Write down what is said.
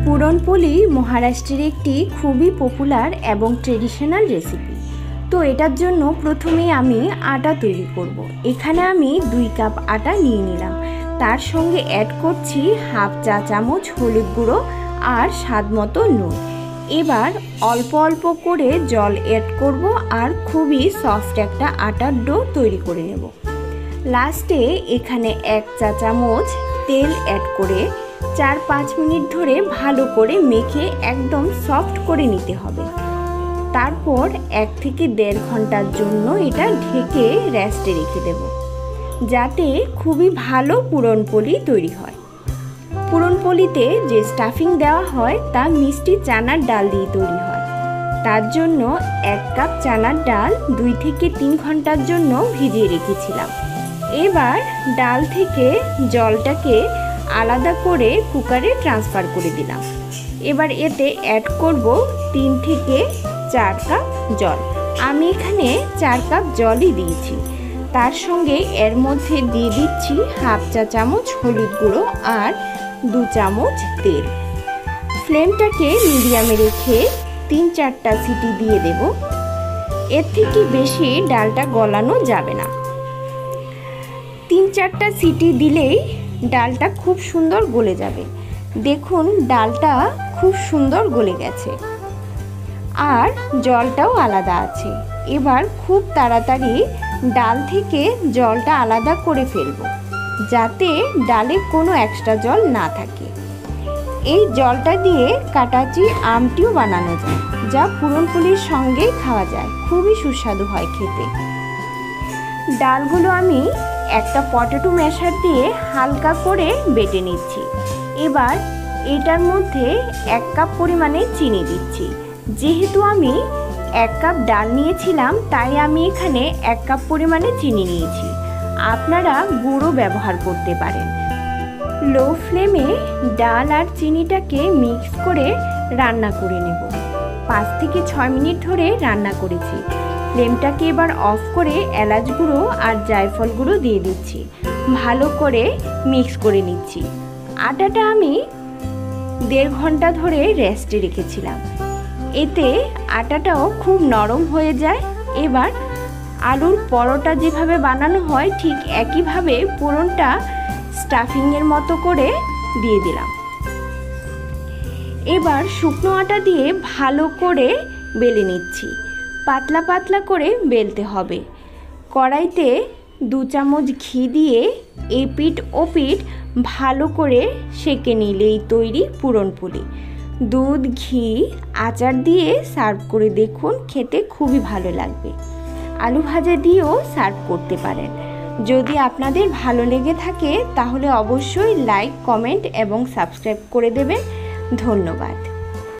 পুরনপোলি মহারাষ্ট্রের একটি খুবই পপুলার এবং ট্রেডিশনাল রেসিপি। তো এটার জন্য প্রথমেই আমি আটা তৈরি করব। এখানে আমি 2 কাপ আটা নিয়ে নিলাম। তার সঙ্গে অ্যাড করছি হাফ চা চামচ হলুদ গুঁড়ো আর স্বাদ মতো নুন। এবার অল্প অল্প করে জল অ্যাড করব আর খুবই সফট একটা আটার ডো তৈরি করে নেব। লাস্টে এখানে 1 চা চামচ তেল অ্যাড করে 4-5 মিনিট ধরে ভালো করে মেখে একদম সফট করে নিতে হবে। তারপর 1 থেকে 1.5 ঘন্টার জন্য এটা ঢেকে রেস্টে রেখে দেব, যাতে খুবই ভালো পুরনপোলি তৈরি হয়। পুরনপোলিতে যে স্টাফিং দেওয়া হয় তা মিষ্টি চানার ডাল দিয়ে তৈরি হয়। তার জন্য 1 কাপ চানার ডাল 2 থেকে 3 ঘন্টার জন্য ভিজিয়ে রেখেছিলাম। এবার ডাল থেকে জলটাকে আলাদা করে কুকারে ট্রান্সফার করে দিলাম। এবার এতে অ্যাড করব 3 থেকে 4 কাপ জল। আমি এখানে 4 কাপ জলই দিয়েছি। তার সঙ্গে এর মধ্যে দিয়ে দিচ্ছি হাফ চা চামচ হলুদ গুঁড়ো আর 2 চামচ তেল। ফ্লেমটাকে মিডিয়ামে রেখে 3-4টা সিটি দিয়ে দেব। এর থেকে বেশি ডালটা গলানো যাবে না। 3-4টা সিটি দিলেই ডালটা খুব সুন্দর গলে যাবে। দেখুন ডালটা খুব সুন্দর গলে গেছে আর জলটাও আলাদা আছে। এবার খুব তাড়াতাড়ি ডাল থেকে জলটা আলাদা করে ফেলবো, যাতে ডালে কোনো এক্সট্রা জল না থাকে। এই জলটা দিয়ে কাটাচি আমটিও বানানো যায়, যা পুরনপোলির সঙ্গে খাওয়া যায়। খুবই সুস্বাদু হয় খেতে। ডালগুলো আমি একটা পটেটো ম্যাশার দিয়ে হালকা করে বেটে নিচ্ছি। এবার এটার মধ্যে 1 কাপ পরিমাণে চিনি দিচ্ছি। যেহেতু আমি 1 কাপ ডাল নিয়েছিলাম, তাই আমি এখানে 1 কাপ পরিমাণে চিনি নিয়েছি। আপনারা গুঁড়ো ব্যবহার করতে পারেন। লো ফ্লেমে ডাল আর চিনিটাকে মিক্স করে রান্না করে নেব। 5 থেকে 6 মিনিট ধরে রান্না করেছি। ফ্লেমটাকে এবার অফ করে এলাচ গুঁড়ো আর জায়ফল গুঁড়ো দিয়ে দিচ্ছি। ভালো করে মিক্স করে নিচ্ছি। আটাটা আমি 1.5 ঘন্টা ধরে রেস্টে রেখেছিলাম। এতে আটাটাও খুব নরম হয়ে যায়। এবার আলুর পরোটা যেভাবে বানানো হয় ঠিক একইভাবে পুরনটা স্টাফিংয়ের মতো করে দিয়ে দিলাম। এবার শুকনো আটা দিয়ে ভালো করে বেলে নিচ্ছি। পাতলা পাতলা করে বেলতে হবে। কড়াইতে 2 চামচ ঘি দিয়ে এপিঠ ওপিঠ ভালো করে সেঁকে নিলেই তৈরি পুরনপোলি। দুধ, ঘি, আচার দিয়ে সার্ভ করে দেখুন, খেতে খুবই ভালো লাগবে। আলু ভাজা দিয়েও সার্ভ করতে পারেন। যদি আপনাদের ভালো লেগে থাকে তাহলে অবশ্যই লাইক, কমেন্ট এবং সাবস্ক্রাইব করে দেবেন। ধন্যবাদ।